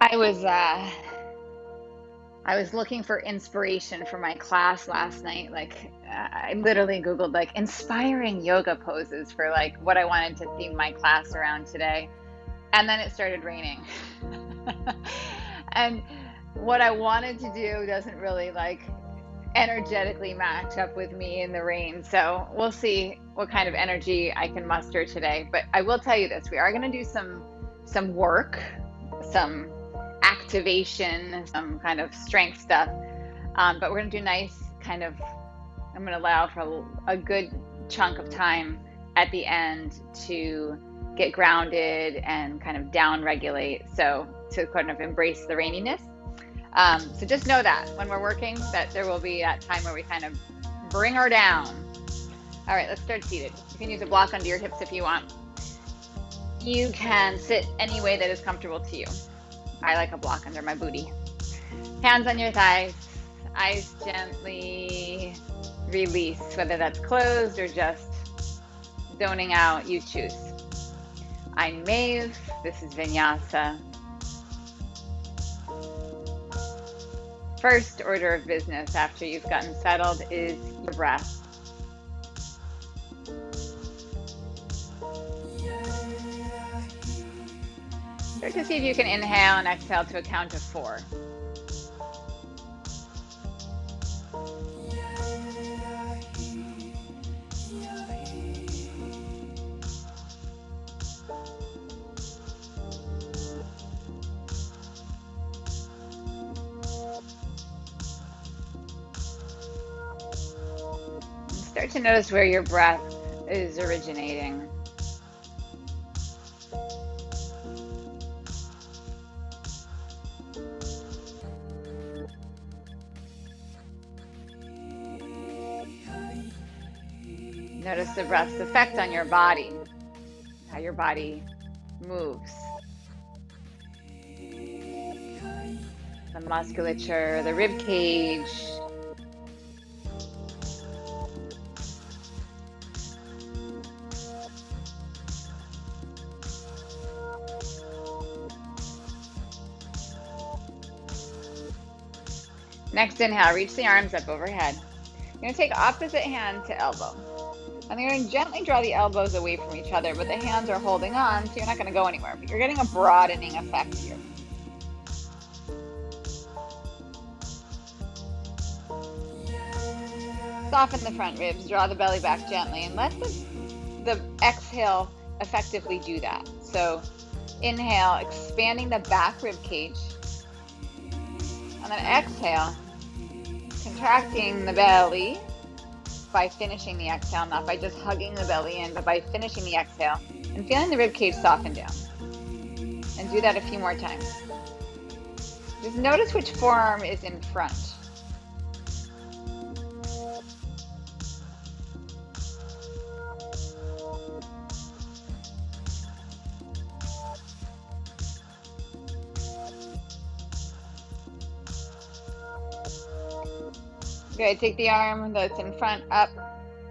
I was uh I was looking for inspiration for my class last night. I literally Googled like inspiring yoga poses for like what I wanted to theme my class around today. And then it started raining. And what I wanted to do doesn't really like energetically match up with me in the rain. So we'll see what kind of energy I can muster today. But I will tell you this, we are going to do some work, some activation, some kind of strength stuff. But we're going to do nice kind of, I'm going to allow for a good chunk of time at the end to get grounded and kind of down regulate. So to kind of embrace the raininess. So just know that when we're working, that there will be that time where we kind of bring her down. All right, let's start seated. You can use a block under your hips if you want. You can sit any way that is comfortable to you. I like a block under my booty. Hands on your thighs, eyes gently release, whether that's closed or just zoning out, you choose. I'm Maeve, this is Vinyasa. First order of business after you've gotten settled is your breath. Start to see if you can inhale and exhale to a count of 4. Start to notice where your breath is originating. Notice the breath's effect on your body, how your body moves. The musculature, the rib cage. Next inhale, reach the arms up overhead. You're going to take opposite hand to elbow. And you're going to gently draw the elbows away from each other, but the hands are holding on, so you're not going to go anywhere. But you're getting a broadening effect here. Soften the front ribs, draw the belly back gently, and let the exhale effectively do that. So inhale, expanding the back rib cage. And then exhale, contracting the belly by finishing the exhale, not by just hugging the belly in, but by finishing the exhale and feeling the rib cage soften down. And do that a few more times. Just notice which forearm is in front. Good, take the arm that's in front up,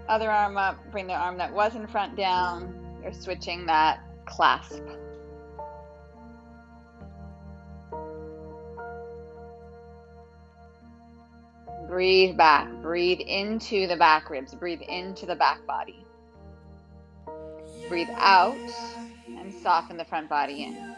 other arm up, bring the arm that was in front down. You're switching that clasp. Breathe back, breathe into the back ribs, breathe into the back body. Breathe out and soften the front body in.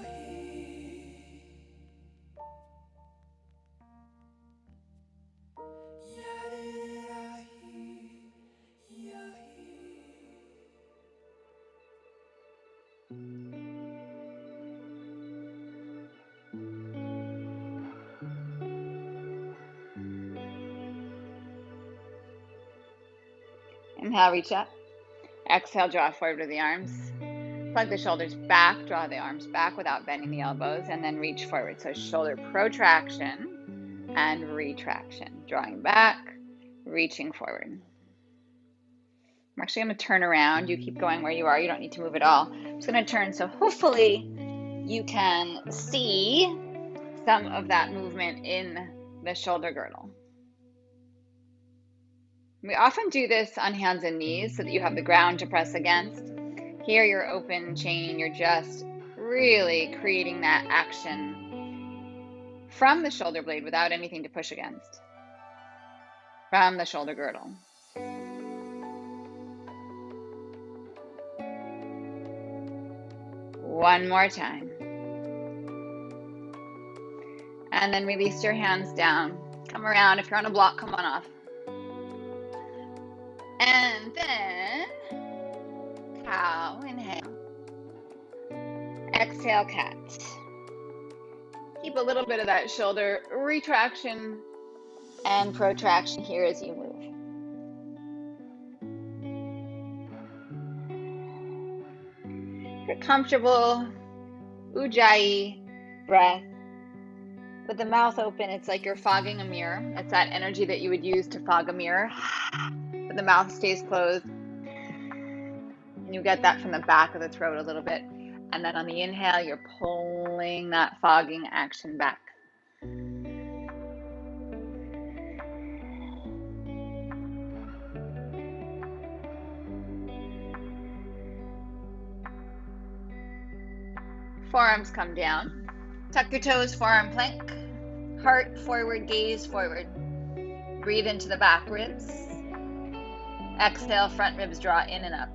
Inhale, reach up. Exhale, draw forward with the arms. Plug the shoulders back, draw the arms back without bending the elbows, and then reach forward. So shoulder protraction and retraction. Drawing back, reaching forward. I'm actually going to turn around. You keep going where you are. You don't need to move at all. I'm just going to turn so hopefully you can see some of that movement in the shoulder girdle. We often do this on hands and knees so that you have the ground to press against. Here you're open chain, you're just really creating that action from the shoulder blade without anything to push against. From the shoulder girdle. One more time. And then release your hands down. Come around. If you're on a block, come on off. And then cow, inhale. Exhale, cat. Keep a little bit of that shoulder retraction and protraction here as you move. If you're comfortable, ujjayi breath. With the mouth open, it's like you're fogging a mirror. It's that energy that you would use to fog a mirror. But the mouth stays closed. And you get that from the back of the throat a little bit. And then on the inhale, you're pulling that fogging action back. Forearms come down. Tuck your toes, forearm plank. Heart forward, gaze forward. Breathe into the back ribs. Exhale, front ribs draw in and up.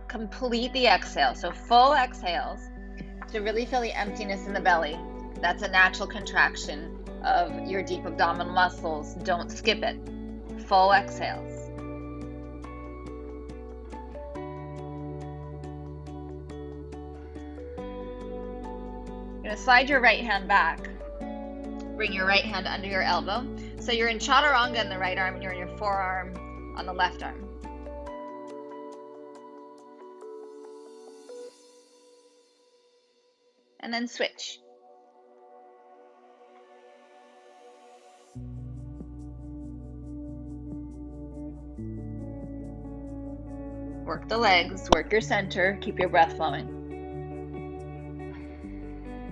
Complete the exhale. So full exhales to really feel the emptiness in the belly. That's a natural contraction of your deep abdominal muscles. Don't skip it. Full exhales. You're going to slide your right hand back. Bring your right hand under your elbow. So you're in chaturanga in the right arm and you're in your forearm on the left arm. And then switch. Work the legs, work your center, keep your breath flowing.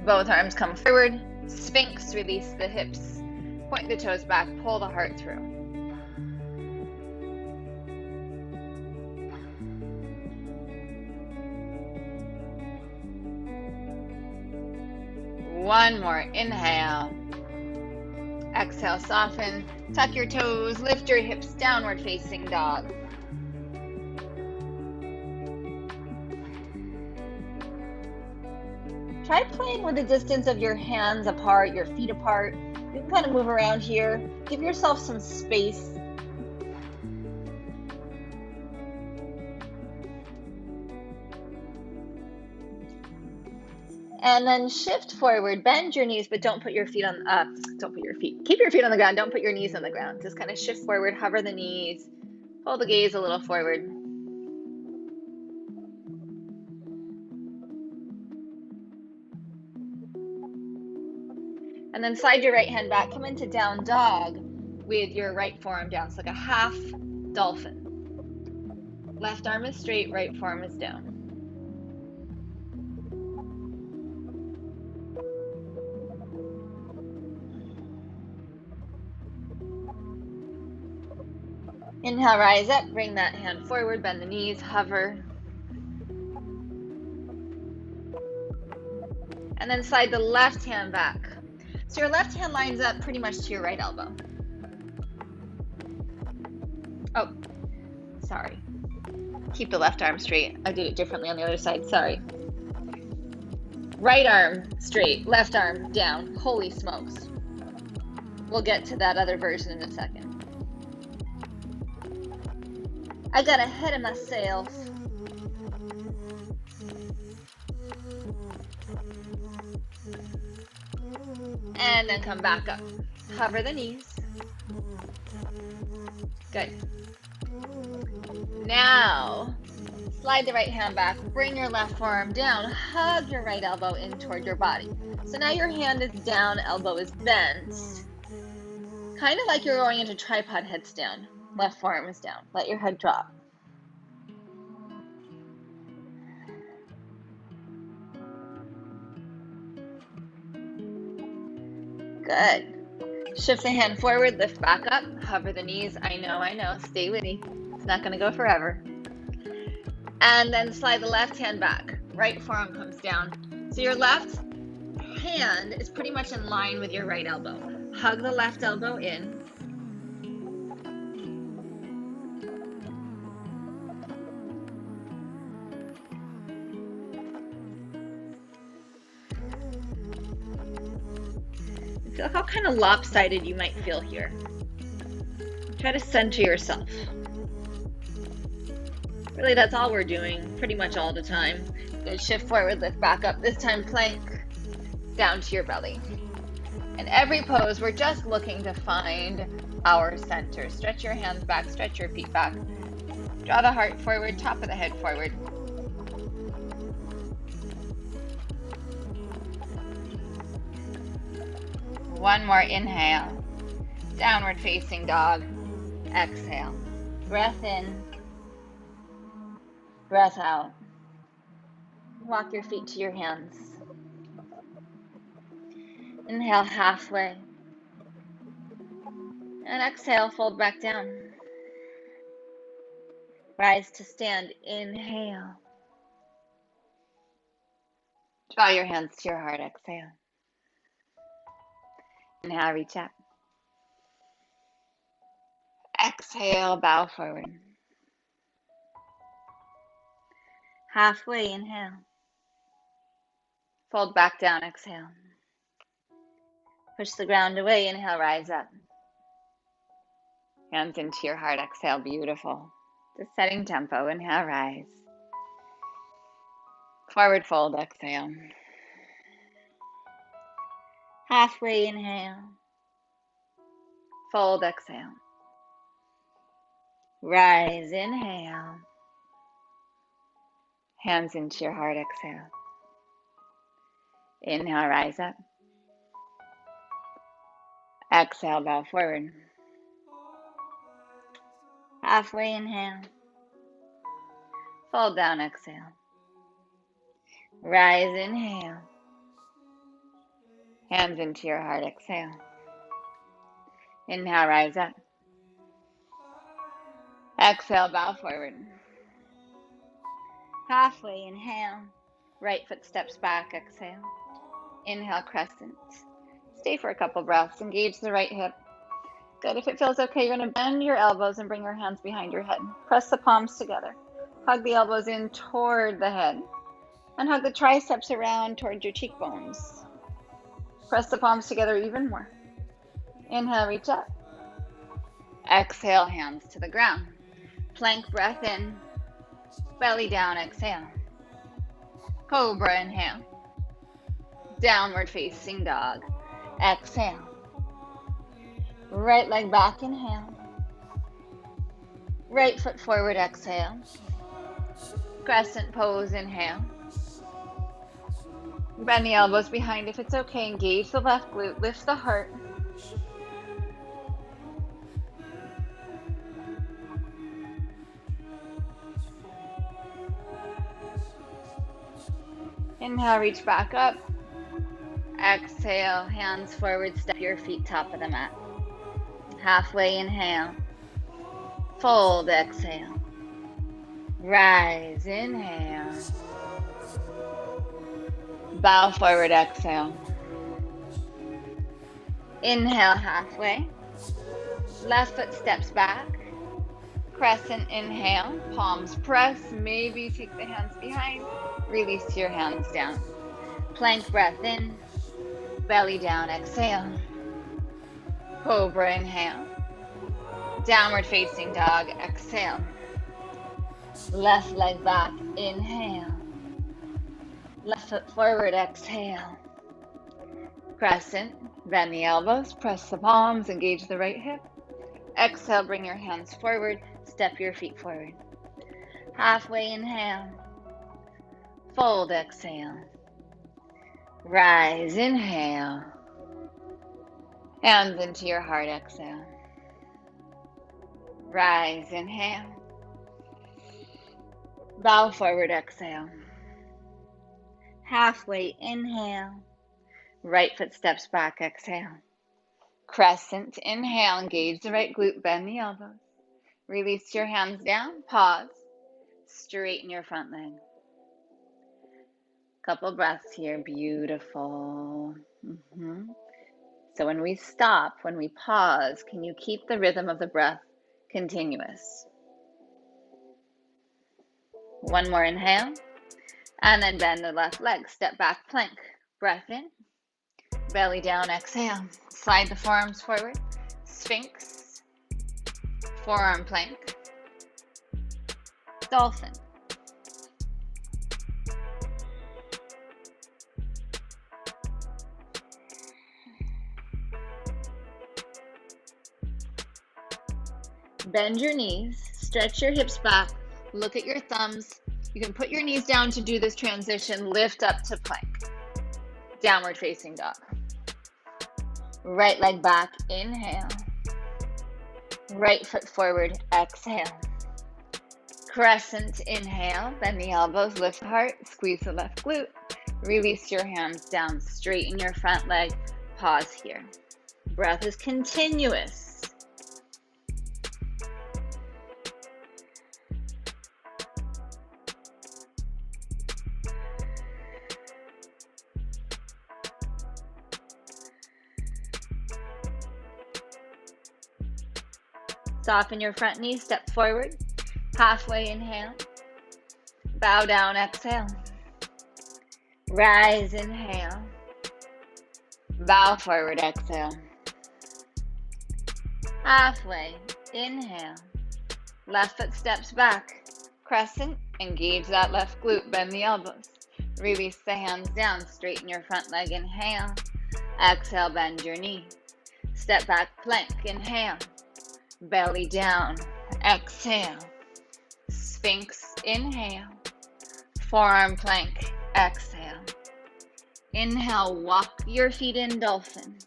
Both arms come forward, Sphinx, release the hips, point the toes back, pull the heart through. One more, inhale. Exhale, soften, tuck your toes, lift your hips, downward facing dog. Try playing with the distance of your hands apart, your feet apart. You can kind of move around here. Give yourself some space. And then shift forward, bend your knees, but don't put your feet on, keep your feet on the ground, don't put your knees on the ground. Just kind of shift forward, hover the knees, pull the gaze a little forward. And then slide your right hand back, come into down dog with your right forearm down. So like a half dolphin. Left arm is straight, right forearm is down. Inhale, rise up, bring that hand forward, bend the knees, hover. And then slide the left hand back. So your left hand lines up pretty much to your right elbow. Oh, sorry. Keep the left arm straight. I did it differently on the other side, sorry. Right arm straight, left arm down. Holy smokes. We'll get to that other version in a second. I got ahead of myself. And then come back up. Hover the knees. Good. Now, slide the right hand back. Bring your left forearm down. Hug your right elbow in toward your body. So now your hand is down, elbow is bent. Kind of like you're going into tripod heads down. Left forearm is down. Let your head drop. Good. Shift the hand forward, lift back up, hover the knees. I know. Stay with me. It's not going to go forever. And then slide the left hand back. Right forearm comes down. So your left hand is pretty much in line with your right elbow. Hug the left elbow in. Feel how kind of lopsided you might feel here. Try to center yourself. Really, that's all we're doing pretty much all the time. Good, shift forward, lift back up. This time plank down to your belly. In every pose, we're just looking to find our center. Stretch your hands back, stretch your feet back. Draw the heart forward, top of the head forward. One more inhale. Downward facing dog. Exhale. Breath in. Breath out. Walk your feet to your hands. Inhale halfway. And exhale, fold back down. Rise to stand. Inhale. Draw your hands to your heart. Exhale. Inhale, reach up. Exhale, bow forward. Halfway, inhale. Fold back down, exhale. Push the ground away, inhale, rise up. Hands into your heart, exhale, beautiful. Just setting tempo, inhale, rise. Forward fold, exhale. Halfway, inhale. Fold, exhale. Rise, inhale. Hands into your heart, exhale. Inhale, rise up. Exhale, bow forward. Halfway, inhale. Fold down, exhale. Rise, inhale. Hands into your heart, exhale. Inhale, rise up. Exhale, bow forward. Halfway, inhale. Right foot steps back, exhale. Inhale, crescent. Stay for a couple breaths. Engage the right hip. Good. If it feels okay, you're going to bend your elbows and bring your hands behind your head. Press the palms together. Hug the elbows in toward the head. And hug the triceps around toward your cheekbones. Press the palms together even more. Inhale, reach up. Exhale, hands to the ground. Plank breath in. Belly down, exhale. Cobra, inhale. Downward facing dog. Exhale. Right leg back, inhale. Right foot forward, exhale. Crescent pose, inhale. Bend the elbows behind if it's okay. Engage the left glute, lift the heart. Inhale, reach back up. Exhale, hands forward, step your feet top of the mat. Halfway, inhale. Fold, exhale. Rise, inhale. Bow forward, exhale. Inhale, halfway. Left foot steps back. Crescent, inhale. Palms press. Maybe take the hands behind. Release your hands down. Plank breath in. Belly down, exhale. Cobra, inhale. Downward facing dog, exhale. Left leg back, inhale. Left foot forward, exhale. Crescent, bend the elbows, press the palms, engage the right hip. Exhale, bring your hands forward, step your feet forward. Halfway, inhale. Fold, exhale. Rise, inhale. Hands into your heart, exhale. Rise, inhale. Bow forward, exhale. Halfway, inhale. Right foot steps back, exhale. Crescent, inhale, engage the right glute, bend the elbows. Release your hands down, pause. Straighten your front leg. Couple breaths here. Beautiful. So when we stop, when we pause, can you keep the rhythm of the breath continuous? One more inhale. And then bend the left leg. Step back, plank. Breath in. Belly down, exhale. Slide the forearms forward. Sphinx. Forearm plank. Dolphin. Bend your knees, stretch your hips back, look at your thumbs. You can put your knees down to do this transition, lift up to plank. Downward facing dog. Right leg back, inhale. Right foot forward, exhale. Crescent, inhale, bend the elbows, lift the heart, squeeze the left glute. Release your hands down, straighten your front leg, pause here. Breath is continuous. Soften your front knee, step forward. Halfway inhale. Bow down, exhale. Rise, inhale. Bow forward, exhale. Halfway, inhale. Left foot steps back. Crescent, engage that left glute, bend the elbows. Release the hands down, straighten your front leg, inhale. Exhale, bend your knee. Step back, plank, inhale. Belly down, exhale. Sphinx, inhale. Forearm plank, exhale. Inhale, walk your feet in, dolphin.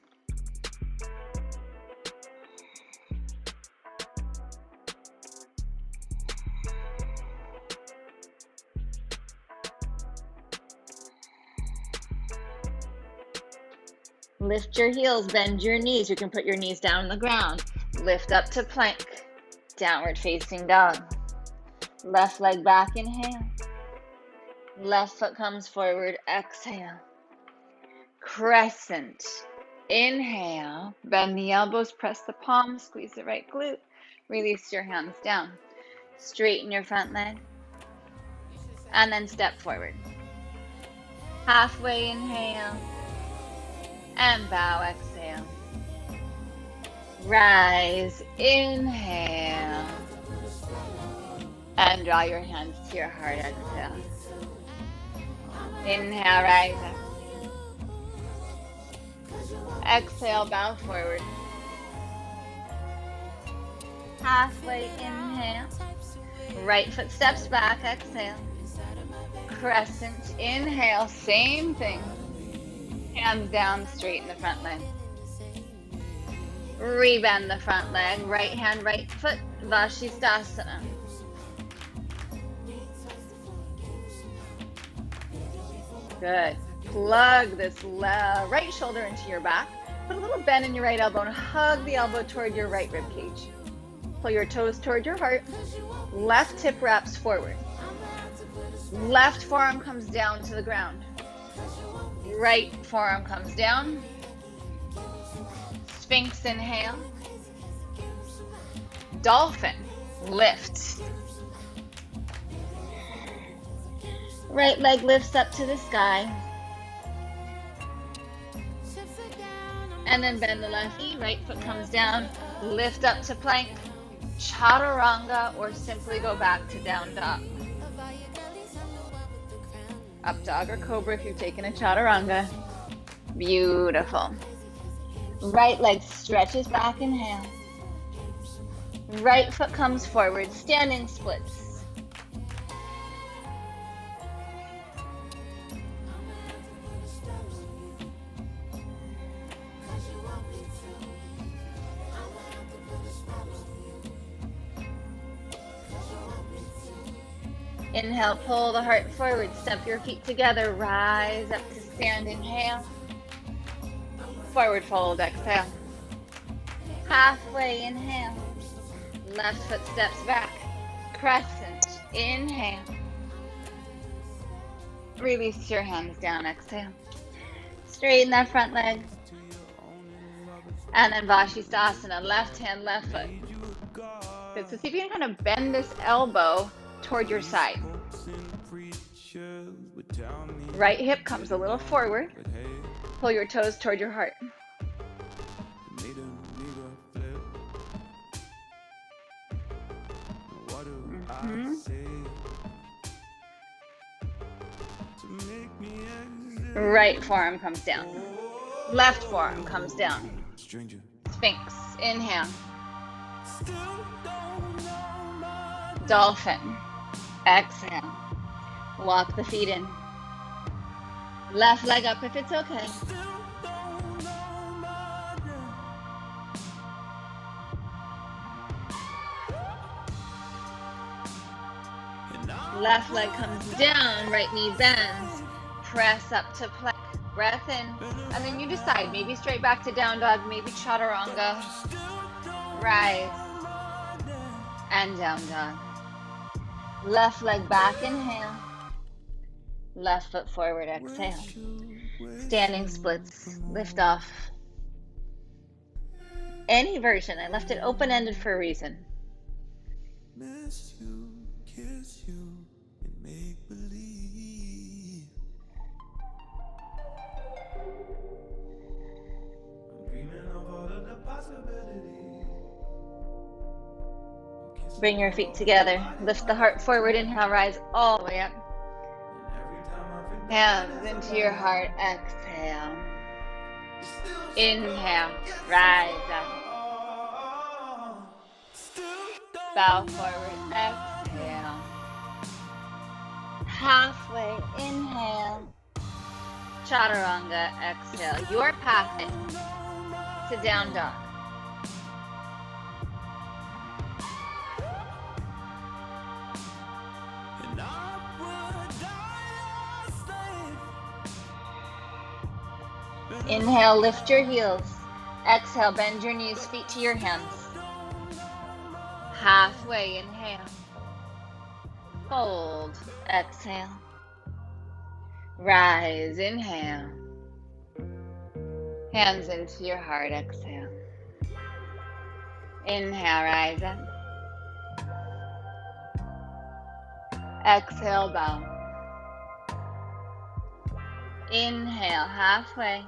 Lift your heels, bend your knees. You can put your knees down on the ground. Lift up to plank, downward facing dog. Left leg back, inhale. Left foot comes forward, exhale. Crescent, inhale. Bend the elbows, press the palms, squeeze the right glute. Release your hands down. Straighten your front leg. And then step forward. Halfway inhale. And bow, exhale. Rise, inhale. And draw your hands to your heart, exhale. Inhale, rise up. Exhale, bow forward. Halfway inhale. Right foot steps back, exhale. Crescent, inhale, same thing. Hands down, straighten the front leg. Rebend the front leg, right hand, right foot, Vashisthasana. Good. Plug this right shoulder into your back. Put a little bend in your right elbow and hug the elbow toward your right rib cage. Pull your toes toward your heart. Left hip wraps forward. Left forearm comes down to the ground. Right forearm comes down. Sphinx, inhale. Dolphin, lift. Right leg lifts up to the sky. And then bend the left knee, right foot comes down. Lift up to plank, chaturanga, or simply go back to down dog. Up dog or cobra if you've taken a chaturanga. Beautiful. Right leg stretches back, inhale. Right foot comes forward, standing splits. Inhale, pull the heart forward, step your feet together, rise up to stand, inhale. Forward fold, exhale. Halfway, inhale. Left foot steps back, crescent. Inhale. Release your hands down. Exhale. Straighten that front leg. And then Vashisthasana. Left hand, left foot. Good. So see if you can kind of bend this elbow toward your side. Right hip comes a little forward. Pull your toes toward your heart. Right forearm comes down. Left forearm comes down. Sphinx. Inhale. Dolphin. Exhale. Walk the feet in. Left leg up if it's okay. Left leg comes down, right knee bends. Press up to plank. Breath in. And then you decide, maybe straight back to down dog, maybe chaturanga. Rise. And down dog. Left leg back, inhale. Left foot forward, exhale. Standing splits, lift off. Any version, I left it open-ended for a reason. Miss you, kiss you, and make believe. I'm dreaming of all of the possibilities. Bring your feet together. Lift the heart forward. Inhale, rise all the way up. Hands into your heart. Exhale. Inhale. Rise up. Bow forward. Exhale. Halfway. Inhale. Chaturanga. Exhale. Your path to down dog. Inhale, lift your heels. Exhale, bend your knees, feet to your hands. Halfway, inhale. Fold, exhale. Rise, inhale. Hands into your heart, exhale. Inhale, rise up. Exhale, bow. Inhale, halfway.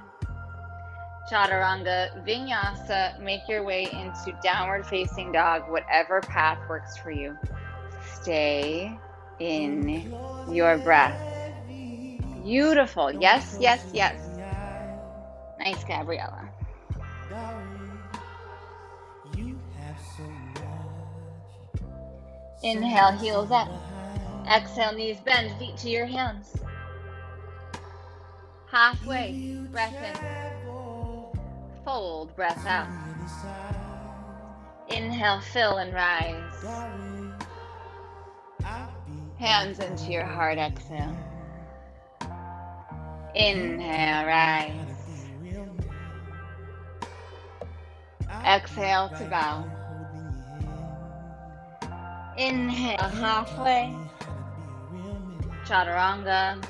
Chaturanga, Vinyasa, make your way into downward facing dog, whatever path works for you. Stay in your breath. Beautiful. Yes, yes, yes. Nice, Gabriella. Inhale, heels up. Exhale, knees bend, feet to your hands. Halfway, breath in. Fold, breath out. Inhale, fill and rise. Hands into your heart, exhale. Inhale, rise. Exhale to bow. Inhale, halfway. Chaturanga.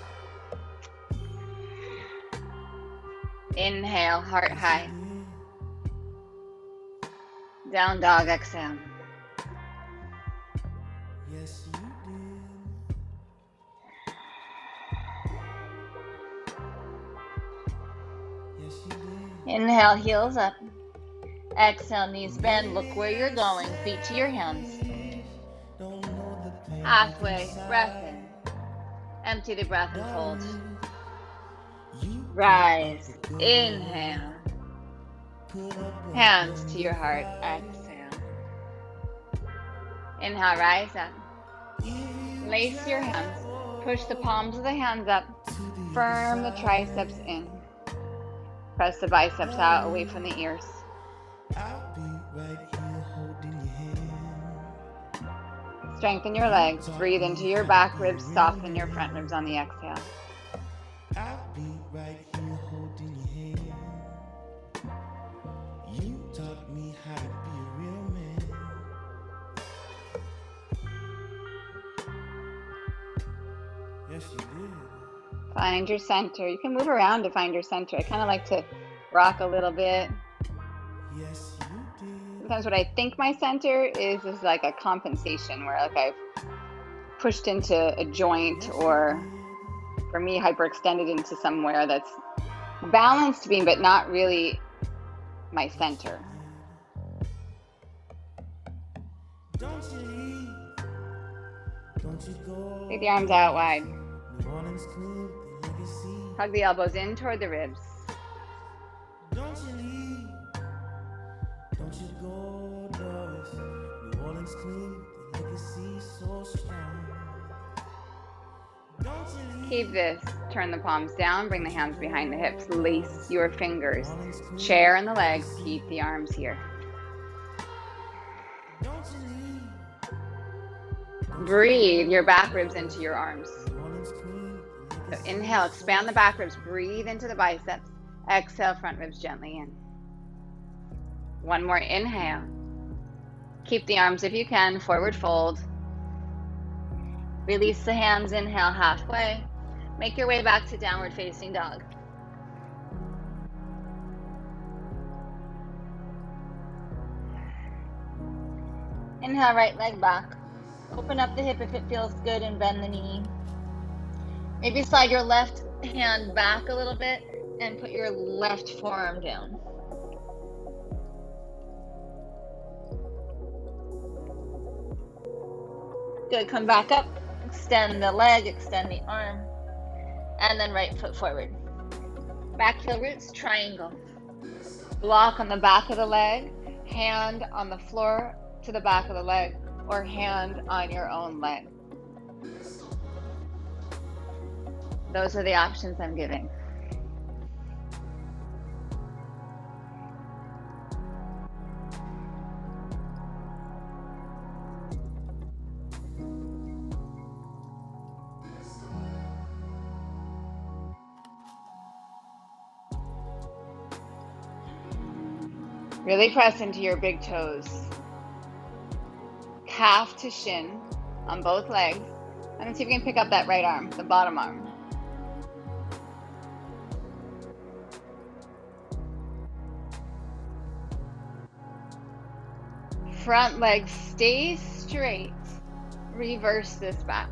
Inhale, heart high. Down dog, exhale. Yes, you did. Yes, you did. Inhale, heels up. Exhale, knees bend. Look where you're going. Feet to your hands. Halfway, breath in. Empty the breath and fold. Rise. Inhale. Hands to your heart. Exhale. Inhale, rise up. Lace your hands. Push the palms of the hands up. Firm the triceps in. Press the biceps out away from the ears. Strengthen your legs. Breathe into your back ribs. Soften your front ribs on the exhale. I'll be right here holding your hand. You taught me how to be a real man. Find your center. You can move around to find your center. I kind of like to rock a little bit. Sometimes what I think my center is like a compensation where like I've pushed into a joint, or for me, hyperextended into somewhere that's balanced being, but not really my center. Take the arms out wide. Hug the elbows in toward the ribs. Keep this. Turn the palms down, bring the hands behind the hips, lace your fingers. Chair in the legs, keep the arms here. Breathe your back ribs into your arms. So inhale, expand the back ribs, breathe into the biceps. Exhale, front ribs gently in. One more inhale. Keep the arms, if you can, forward fold. Release the hands, inhale halfway. Make your way back to downward facing dog. Inhale, right leg back. Open up the hip if it feels good and bend the knee. Maybe slide your left hand back a little bit and put your left forearm down. Good, come back up. Extend the leg, extend the arm, and then right foot forward. Back heel roots, triangle. Block on the back of the leg, hand on the floor to the back of the leg, or hand on your own leg. Those are the options I'm giving. Really press into your big toes. Calf to shin on both legs. And then see if you can pick up that right arm, the bottom arm. Front leg stays straight. Reverse this back.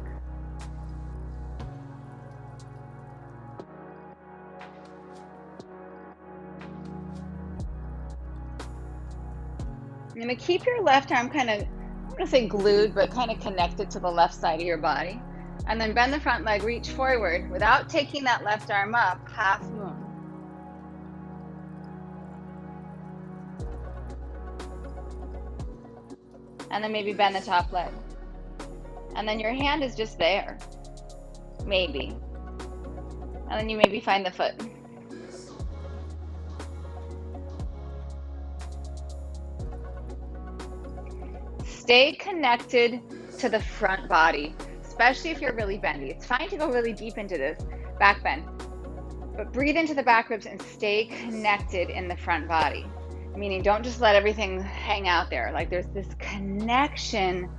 You're going to keep your left arm kind of, I'm going to say glued, but kind of connected to the left side of your body. And then bend the front leg, reach forward without taking that left arm up, half moon. And then maybe bend the top leg. And then your hand is just there, maybe. And then you maybe find the foot. Stay connected to the front body, especially if you're really bendy. It's fine to go really deep into this back bend, but breathe into the back ribs and stay connected in the front body. Meaning don't just let everything hang out there. Like there's this connection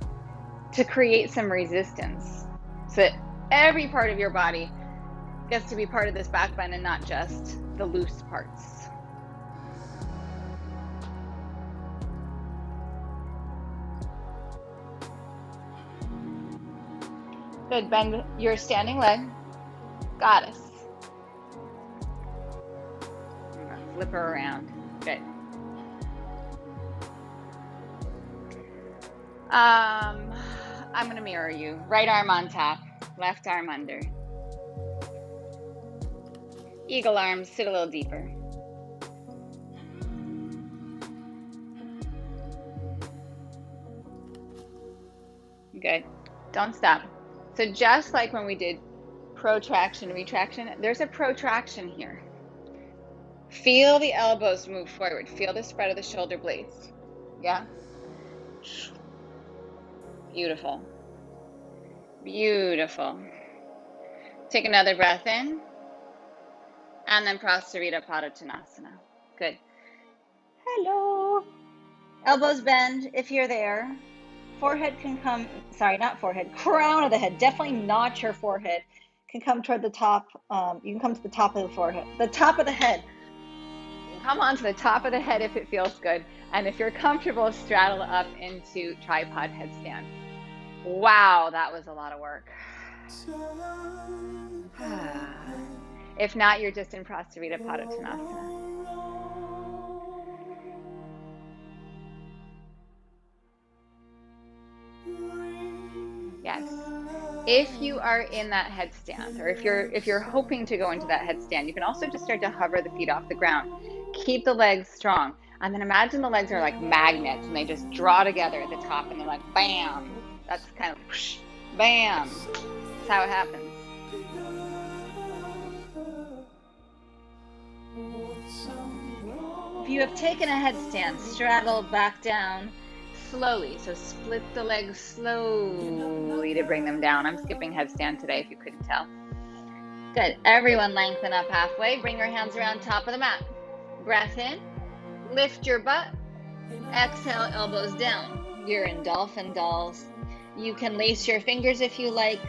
to create some resistance so that every part of your body gets to be part of this back bend and not just the loose parts. Good, bend your standing leg, goddess. Flip her around, good. I'm gonna mirror you. Right arm on top, left arm under. Eagle arms, sit a little deeper. Good, don't stop. So just like when we did protraction, retraction, there's a protraction here. Feel the elbows move forward. Feel the spread of the shoulder blades. Yeah? Beautiful. Beautiful. Take another breath in. And then Prasarita Padottanasana. Good. Hello. Elbows bend if you're there. Forehead can come, sorry, not forehead, crown of the head. Definitely not your forehead can come toward the top. You can come to the top of the forehead, the top of the head. Come onto the top of the head if it feels good. And if you're comfortable, straddle up into tripod headstand. Wow, that was a lot of work. If not, you're just in Prasarita Padottanasana. Yes. If you are in that headstand, or if you're hoping to go into that headstand, you can also just start to hover the feet off the ground. Keep the legs strong. And then imagine the legs are like magnets and they just draw together at the top and they're like bam. That's kind of whoosh, bam. That's how it happens. If you have taken a headstand, straddle back down slowly. So split the legs slowly to bring them down. I'm skipping headstand today if you couldn't tell. Good. Everyone lengthen up halfway. Bring your hands around top of the mat. Breath in. Lift your butt. Exhale, elbows down. You're in dolphin dolls. You can lace your fingers if you like.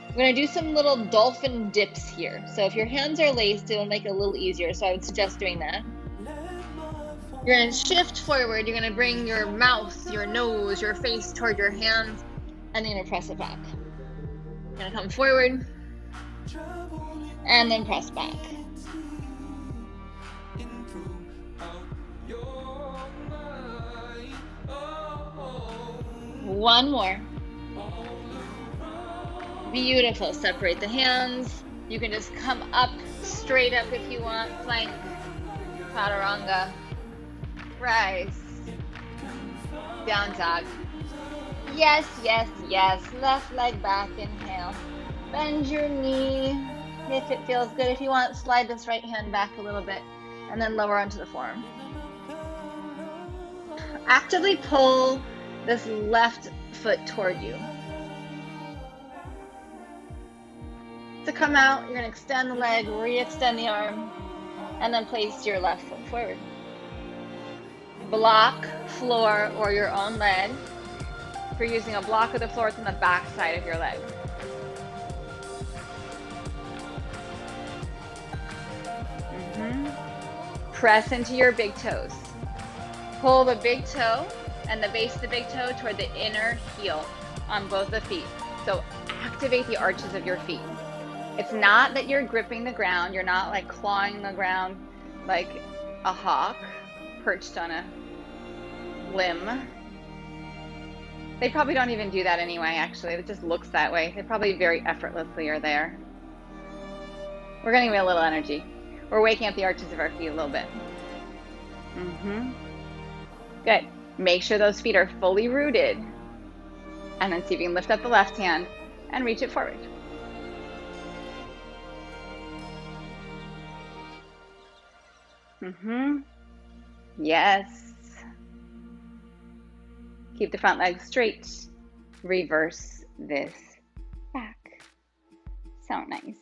We're going to do some little dolphin dips here. So if your hands are laced, it'll make it a little easier. So I would suggest doing that. You're going to shift forward. You're going to bring your mouth, your nose, your face toward your hands, and then you're going to press it back. You're going to come forward, and then press back. One more. Beautiful. Separate the hands. You can just come up, straight up if you want. Plank, chaturanga, rise, down dog. Yes, yes, yes. Left leg back, inhale. Bend your knee if it feels good. If you want, slide this right hand back a little bit and then lower onto the forearm. Actively pull this left foot toward you. To come out, you're going to extend the leg, re-extend the arm, and then place your left foot forward. Block, floor, or your own leg. If you're using a block of the floor, it's on the back side of your leg. Press into your big toes. Pull the big toe and the base of the big toe toward the inner heel on both the feet. So activate the arches of your feet. It's not that you're gripping the ground. You're not like clawing the ground like a hawk perched on a limb. They probably don't even do that anyway, actually. It just looks that way. They probably very effortlessly are there. We're getting a little energy. We're waking up the arches of our feet a little bit. Good. Make sure those feet are fully rooted. And then see if you can lift up the left hand and reach it forward. Yes. Keep the front leg straight. Reverse this back. So nice.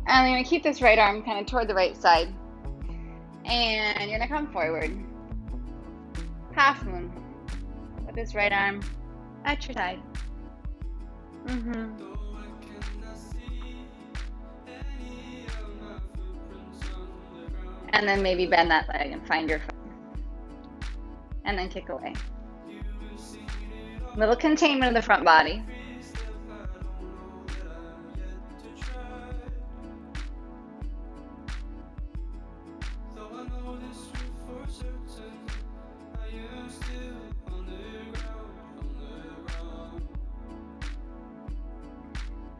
And you're going to keep this right arm kind of toward the right side. And you're going to come forward. Half moon. With this right arm at your side. And then maybe bend that leg and find your foot. And then kick away. Little containment of the front body.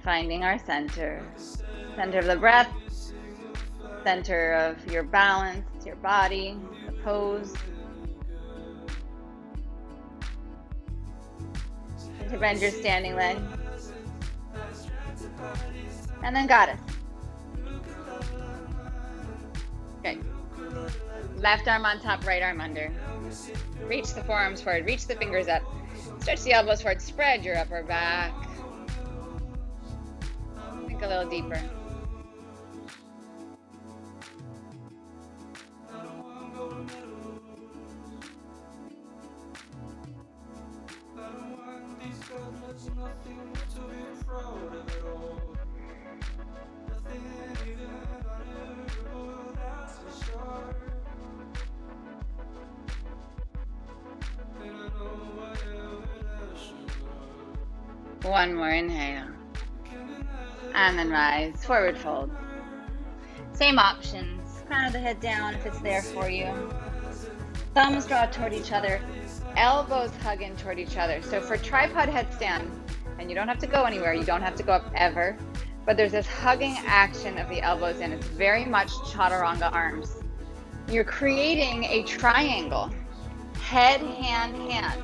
Finding our center. Center of the breath. Center of your balance, your body, the pose. To bend your standing leg. And then goddess. Okay. Left arm on top, right arm under. Reach the forearms forward, reach the fingers up. Stretch the elbows forward, spread your upper back. Sink a little deeper. One more inhale. And then rise, forward fold. Same options. Crown of the head down if it's there for you. Thumbs draw toward each other. Elbows hug in toward each other. So for tripod headstand, and you don't have to go anywhere, you don't have to go up ever, but there's this hugging action of the elbows in. It's very much chaturanga arms. You're creating a triangle. Head, hand, hand.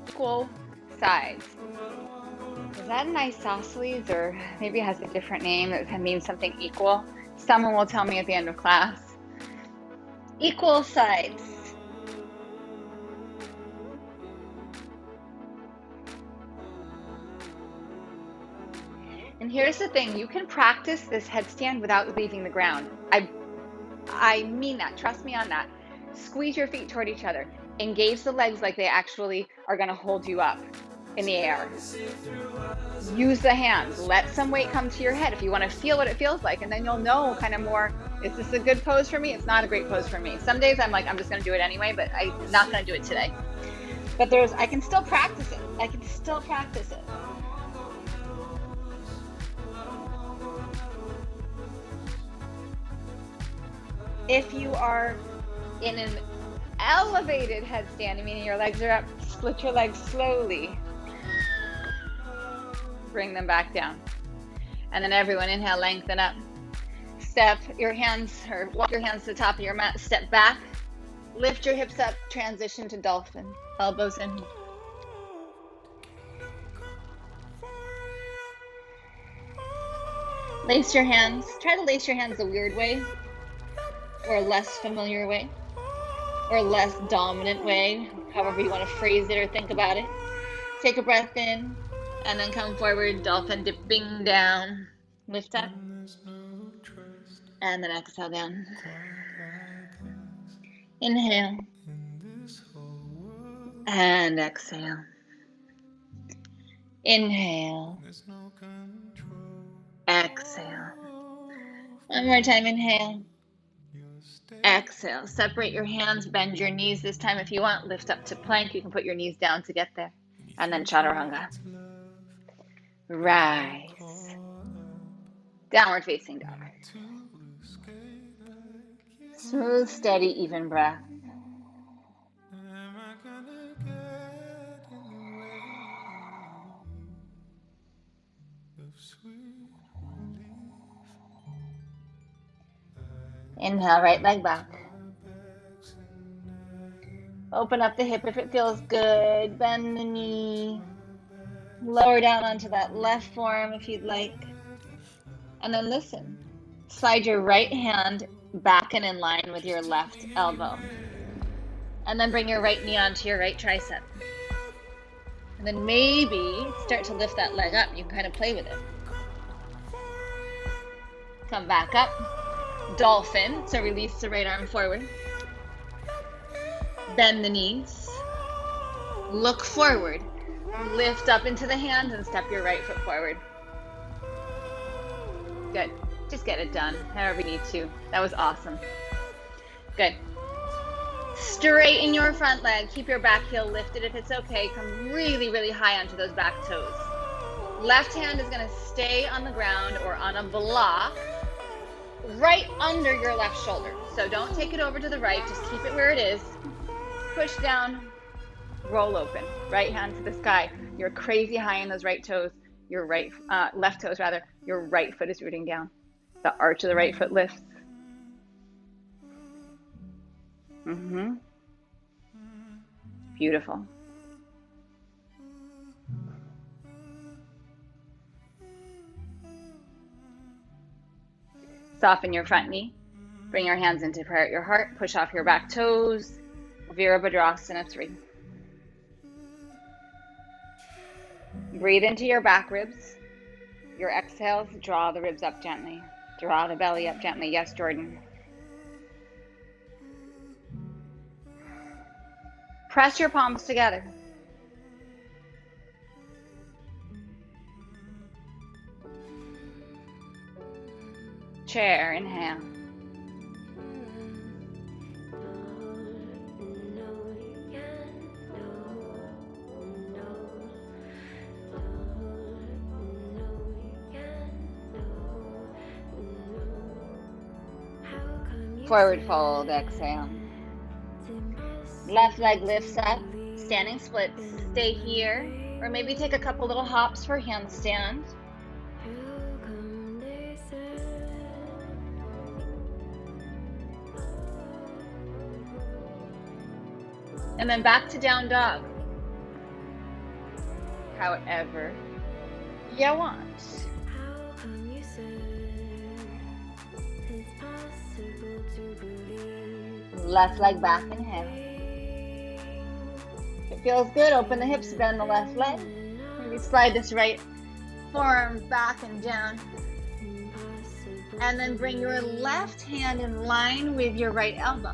Equal sides. Is that an isosceles, or maybe it has a different name that means something equal? Someone will tell me at the end of class. Equal sides. And here's the thing, you can practice this headstand without leaving the ground. I mean that, trust me on that. Squeeze your feet toward each other. Engage the legs like they actually are gonna hold you up in the air. Use the hands, let some weight come to your head if you wanna feel what it feels like, and then you'll know kind of more, is this a good pose for me? It's not a great pose for me. Some days I'm like, I'm just gonna do it anyway, but I'm not gonna do it today. But I can still practice it. I can still practice it. If you are in an elevated headstand, meaning your legs are up, split your legs slowly. Bring them back down. And then everyone inhale, lengthen up. Step your hands, or walk your hands to the top of your mat, step back. Lift your hips up, transition to dolphin. Elbows in. Lace your hands. Try to lace your hands a weird way, or a less familiar way, or a less dominant way, however you want to phrase it or think about it. Take a breath in, and then come forward, dolphin, dipping down. Lift up, and then exhale down. Inhale, and exhale. Inhale, exhale. One more time, inhale. Exhale, separate your hands, bend your knees this time if you want, lift up to plank, you can put your knees down to get there, and then chaturanga. Rise. Downward facing dog. Smooth, steady, even breath. Inhale, right leg back. Open up the hip if it feels good. Bend the knee. Lower down onto that left forearm if you'd like. And then listen. Slide your right hand back and in line with your left elbow. And then bring your right knee onto your right tricep. And then maybe start to lift that leg up. You can kind of play with it. Come back up. Dolphin. So release the right arm forward. Bend the knees. Look forward. Lift up into the hands and step your right foot forward. Good. Just get it done however you need to. That was awesome. Good. Straighten your front leg. Keep your back heel lifted if it's okay. Come really, really high onto those back toes. Left hand is going to stay on the ground or on a block right under your left shoulder. So don't take it over to the right. Just keep it where it is. Push down. Roll open. Right hand to the sky. You're crazy high in those right toes. Your left toes rather. Your right foot is rooting down. The arch of the right foot lifts. Beautiful. Soften your front knee. Bring your hands into prayer at your heart. Push off your back toes. Virabhadrasana 3. Breathe into your back ribs. Your exhales, draw the ribs up gently. Draw the belly up gently. Yes, Jordan. Press your palms together. Chair, inhale. Forward fold, exhale. Left leg lifts up, standing splits. Stay here, or maybe take a couple little hops for handstand. And then back to down dog. However you want. Left leg back, inhale. If it feels good, open the hips, bend the left leg. Maybe slide this right forearm back and down. And then bring your left hand in line with your right elbow.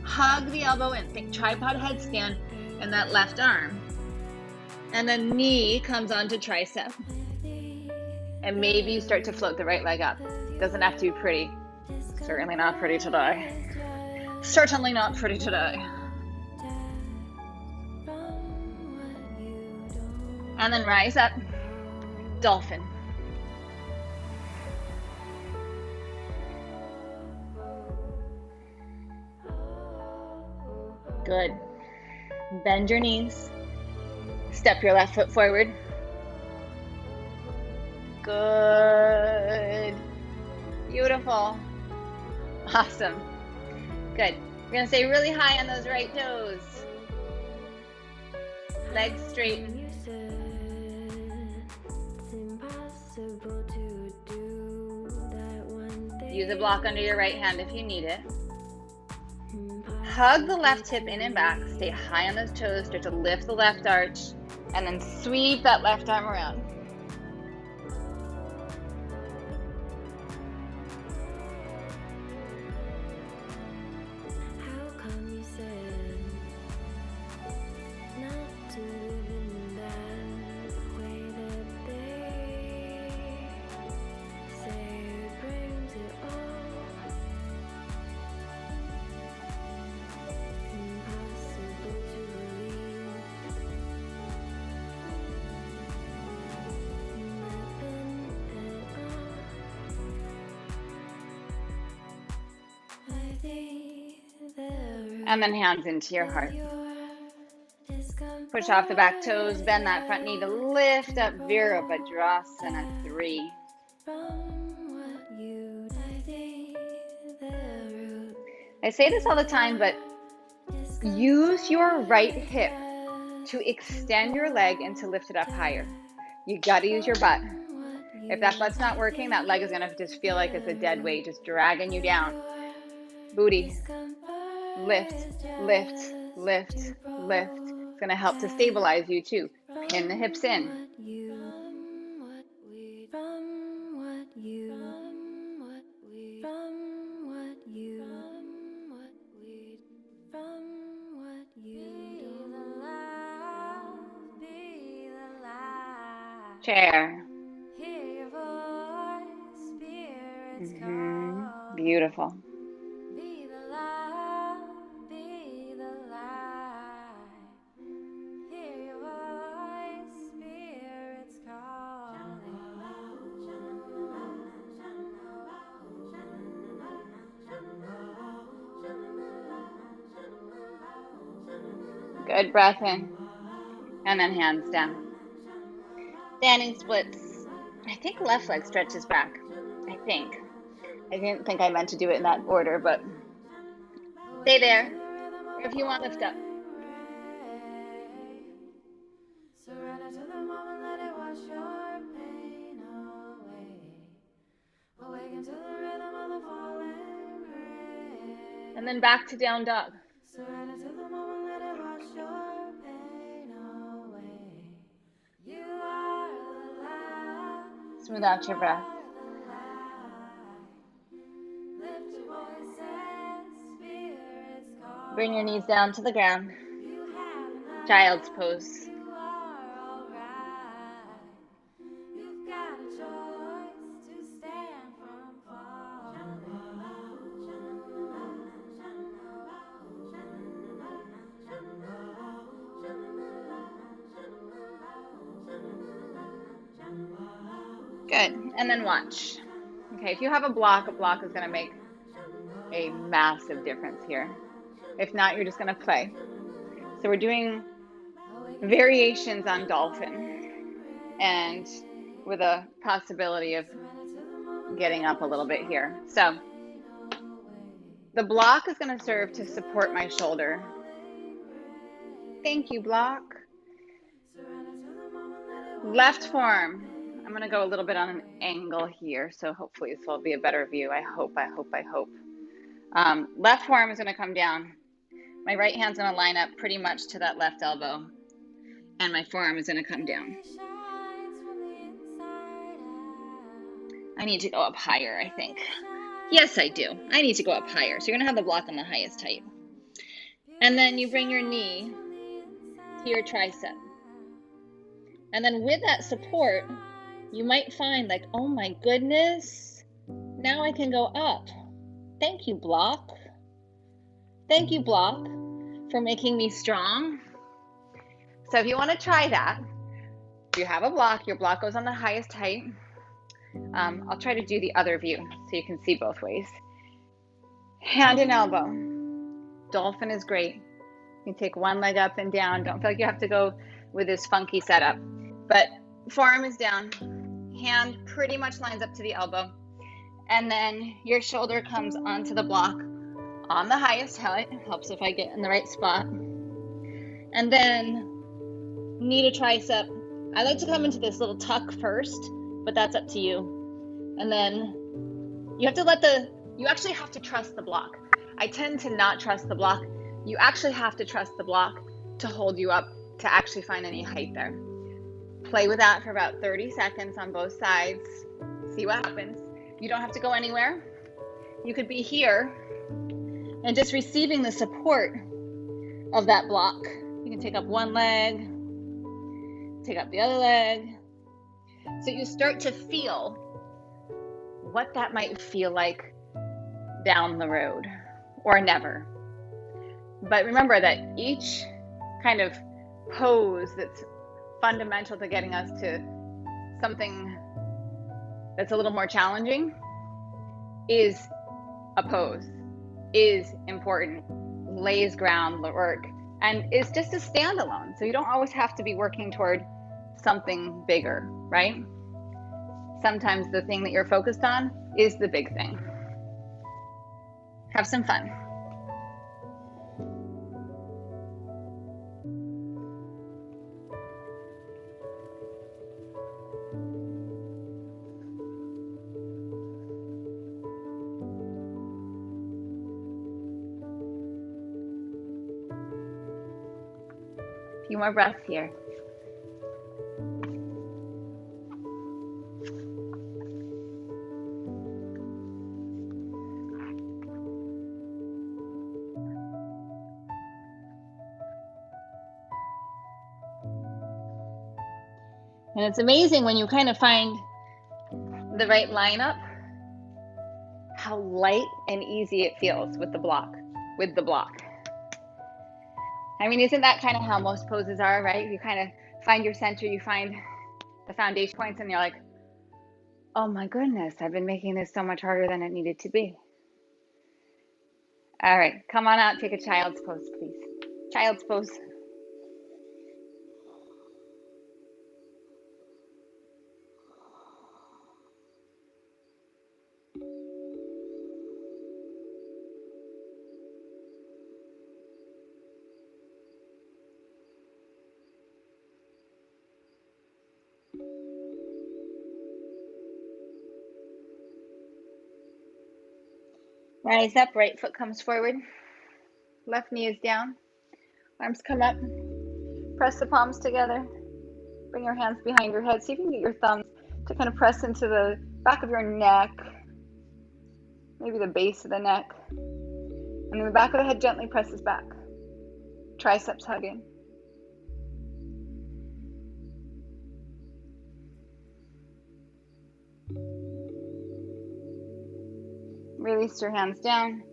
Hug the elbow in. Think tripod headstand and that left arm. And then knee comes onto tricep. And maybe you start to float the right leg up. Doesn't have to be pretty. Certainly not pretty today. Certainly not pretty today. And then rise up. Dolphin. Good. Bend your knees. Step your left foot forward. Good. Beautiful. Awesome. Good. We're going to stay really high on those right toes. Legs straight. Use a block under your right hand if you need it. Hug the left hip in and back. Stay high on those toes. Start to lift the left arch. And then sweep that left arm around. And then hands into your heart. Push off the back toes, bend that front knee to lift up Virabhadrasana 3. I say this all the time, but use your right hip to extend your leg and to lift it up higher. You got to use your butt. If that butt's not working, that leg is going to just feel like it's a dead weight, just dragging you down. Booty. Lift, lift, lift, lift. It's going to help to stabilize you too. Pin the hips in. Chair. Beautiful. Good breath in. And then hands down. Standing splits. I think left leg stretches back. I think. I didn't think I meant to do it in that order, but stay there. Or if you want, lift up. And then back to down dog. Smooth out your breath. Bring your knees down to the ground. Child's pose. Good. And then watch. Okay, if you have a block is going to make a massive difference here. If not, you're just going to play. So we're doing variations on dolphin and with a possibility of getting up a little bit here. So the block is going to serve to support my shoulder. Thank you, block. Left forearm. I'm going to go a little bit on an angle here, so hopefully this will be a better view. I hope. Left forearm is going to come down. My right hand's going to line up pretty much to that left elbow, and my forearm is going to come down. I need to go up higher, I think. Yes, I do. I need to go up higher. So you're going to have the block on the highest height. And then you bring your knee to your tricep. And then with that support, you might find like, oh my goodness, now I can go up. Thank you, block. Thank you, block, for making me strong. So if you want to try that, if you have a block, your block goes on the highest height. I'll try to do the other view so you can see both ways. Hand and elbow. Dolphin is great. You can take one leg up and down. Don't feel like you have to go with this funky setup. But forearm is down. Hand pretty much lines up to the elbow. And then your shoulder comes onto the block on the highest height. Helps if I get in the right spot. And then knee to tricep. I like to come into this little tuck first, but that's up to you. And then you actually have to trust the block. I tend to not trust the block. You actually have to trust the block to hold you up, to actually find any height there. Play with that for about 30 seconds on both sides. See what happens. You don't have to go anywhere. You could be here and just receiving the support of that block. You can take up one leg, take up the other leg. So you start to feel what that might feel like down the road or never. But remember that each kind of pose that's fundamental to getting us to something that's a little more challenging is a pose, is important, lays groundwork, and is just a standalone. So you don't always have to be working toward something bigger, right? Sometimes the thing that you're focused on is the big thing. Have some fun. A few more breaths here. And it's amazing when you kind of find the right lineup, how light and easy it feels with the block. I mean, isn't that kind of how most poses are, right? You kind of find your center, you find the foundation points, and you're like, oh my goodness, I've been making this so much harder than it needed to be. All right, come on out, take a child's pose, please. Child's pose. Rise up, right foot comes forward. Left knee is down. Arms come up. Press the palms together. Bring your hands behind your head. See if you can get your thumbs to kind of press into the back of your neck, maybe the base of the neck. And then the back of the head gently presses back. Triceps hugging. Release your hands down.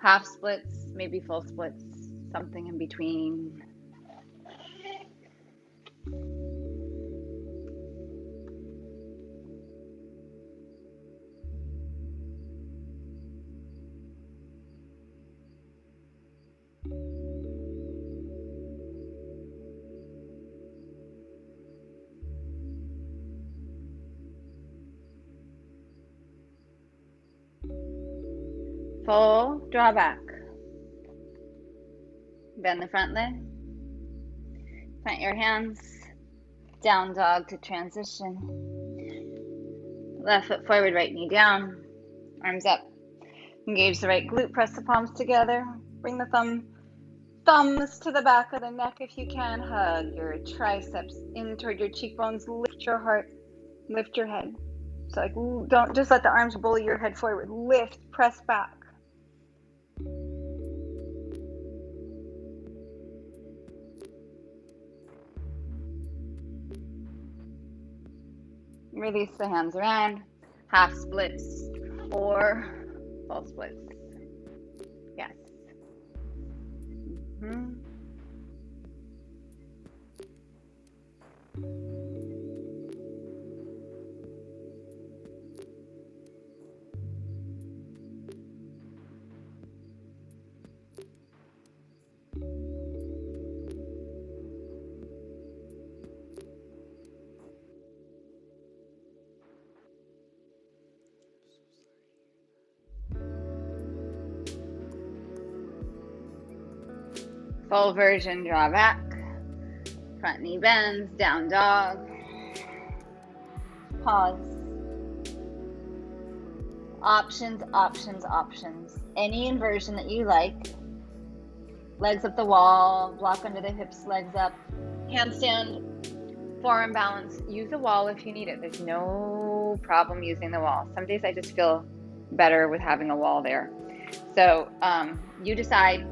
Half splits, maybe full splits, something in between. Full draw back. Bend the front leg. Plant your hands. Down dog to transition. Left foot forward, right knee down. Arms up. Engage the right glute. Press the palms together. Bring the thumbs to the back of the neck if you can. Hug your triceps in toward your cheekbones. Lift your heart. Lift your head. So like, don't just let the arms bully your head forward. Lift. Press back. Release the hands around. Half splits or full splits. Yes. Full version, draw back. Front knee bends, down dog. Pause. Options, options, options. Any inversion that you like. Legs up the wall, block under the hips, legs up. Handstand, forearm balance. Use a wall if you need it. There's no problem using the wall. Some days I just feel better with having a wall there. So you decide.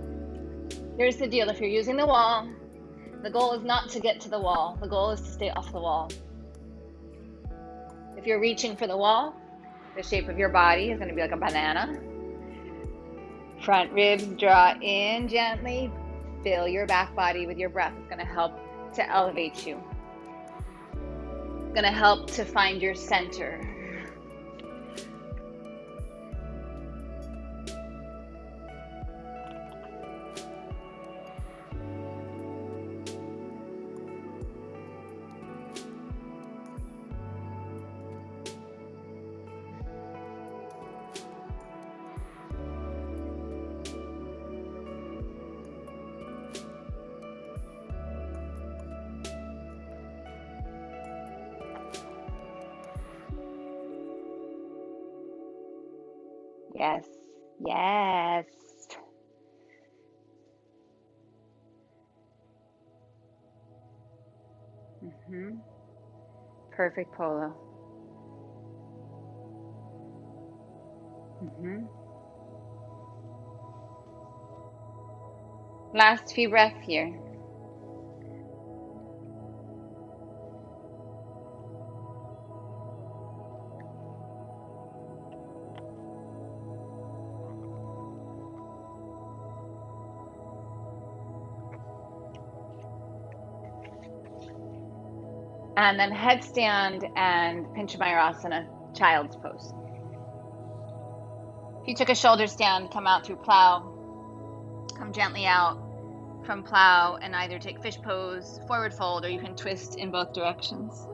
Here's the deal. If you're using the wall, the goal is not to get to the wall. The goal is to stay off the wall. If you're reaching for the wall, the shape of your body is going to be like a banana. Front ribs draw in gently. Fill your back body with your breath. It's going to help to elevate you. It's going to help to find your center. Yes, yes. Perfect polo. Last few breaths here. And then headstand and Pinchamayurasana, child's pose. If you took a shoulder stand, come out through plow. Come gently out from plow and either take fish pose, forward fold, or you can twist in both directions.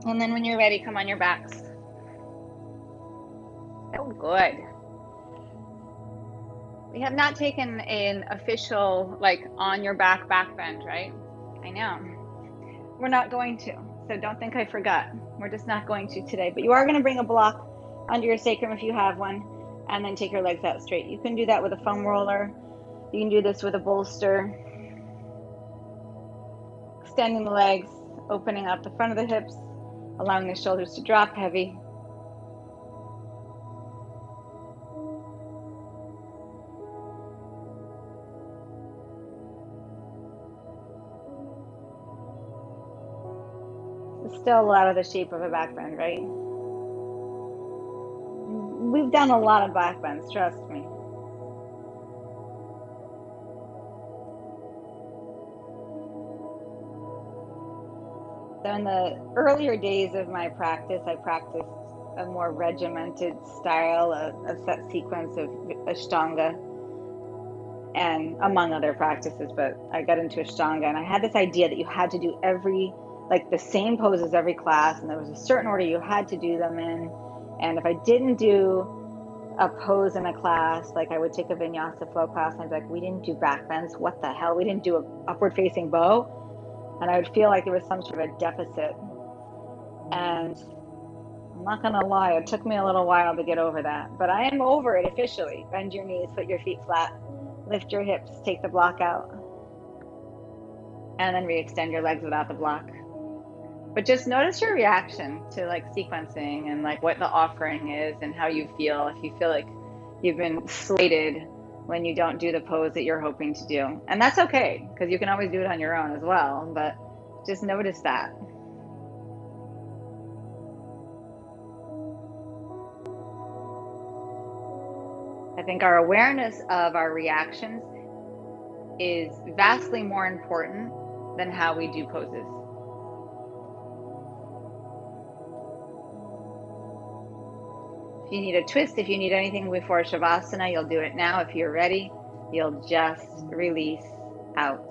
And then when you're ready, come on your backs. Oh, good. We have not taken an official, like, on your back bend, right? I know. We're not going to. So don't think I forgot. We're just not going to today. But you are going to bring a block under your sacrum if you have one, and then take your legs out straight. You can do that with a foam roller. You can do this with a bolster. Extending the legs, opening up the front of the hips, allowing the shoulders to drop heavy. It's still out of the shape of a back bend, right? We've done a lot of back bends, trust me. So in the earlier days of my practice, I practiced a more regimented style, a set sequence of Ashtanga, and among other practices, but I got into Ashtanga, and I had this idea that you had to do the same poses every class, and there was a certain order you had to do them in. And if I didn't do a pose in a class, like I would take a Vinyasa flow class, and I'd be like, we didn't do back bends. What the hell? We didn't do an upward facing bow. And I would feel like there was some sort of a deficit. And I'm not going to lie, it took me a little while to get over that, but I am over it officially. Bend your knees, put your feet flat, lift your hips, take the block out, and then re-extend your legs without the block. But just notice your reaction to like sequencing and like what the offering is and how you feel. If you feel like you've been slated when you don't do the pose that you're hoping to do. And that's okay, because you can always do it on your own as well, but just notice that. I think our awareness of our reactions is vastly more important than how we do poses. If you need a twist, if you need anything before Shavasana, you'll do it now. If you're ready, you'll just release out.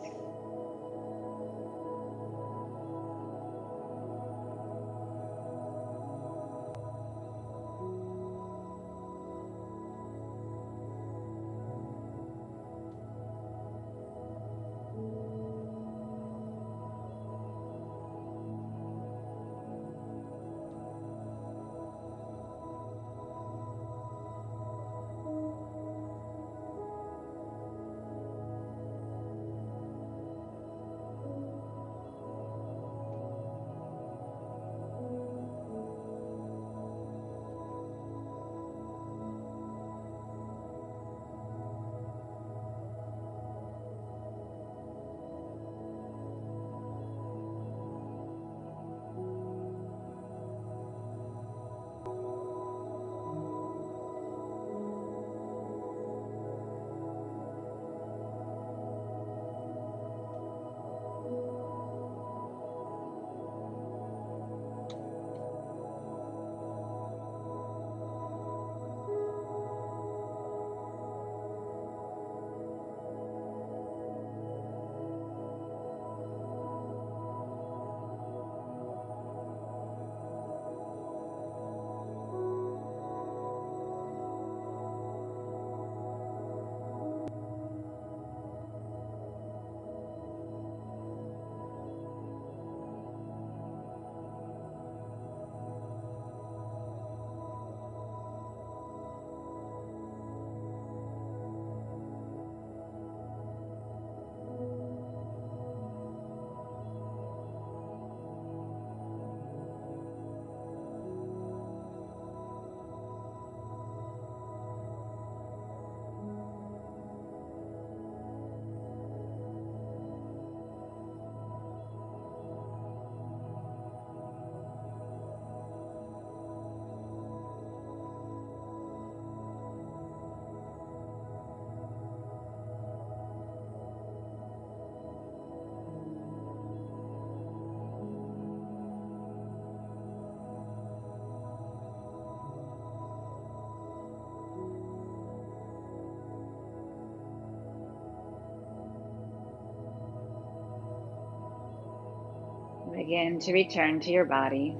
Begin to return to your body.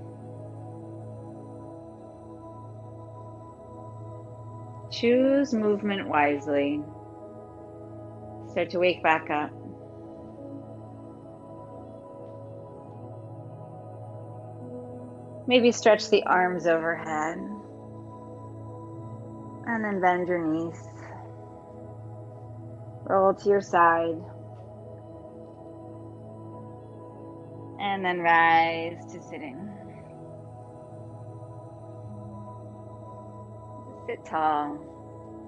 Choose movement wisely. Start to wake back up. Maybe stretch the arms overhead and then bend your knees. Roll to your side and then rise to sitting. Sit tall.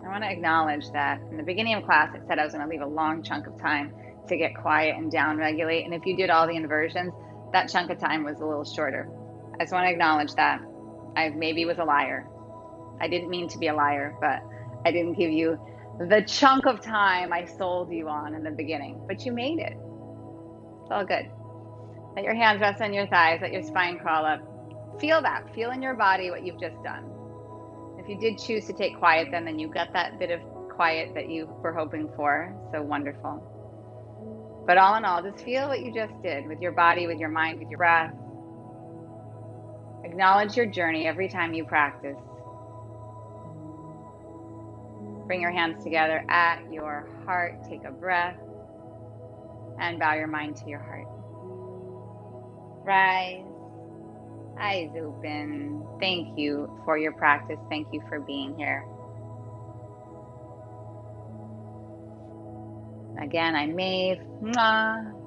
I want to acknowledge that in the beginning of class, I said I was going to leave a long chunk of time to get quiet and down regulate. And if you did all the inversions, that chunk of time was a little shorter. I just want to acknowledge that. I maybe was a liar. I didn't mean to be a liar, but I didn't give you the chunk of time I sold you on in the beginning, but you made it. It's all good. Let your hands rest on your thighs, let your spine crawl up. Feel that. Feel in your body what you've just done. If you did choose to take quiet, then you got that bit of quiet that you were hoping for. So wonderful. But all in all, just feel what you just did with your body, with your mind, with your breath. Acknowledge your journey every time you practice. Bring your hands together at your heart. Take a breath and bow your mind to your heart. Rise. Eyes open. Thank you for your practice. Thank you for being here. Again, I'm Maeve. Mwah.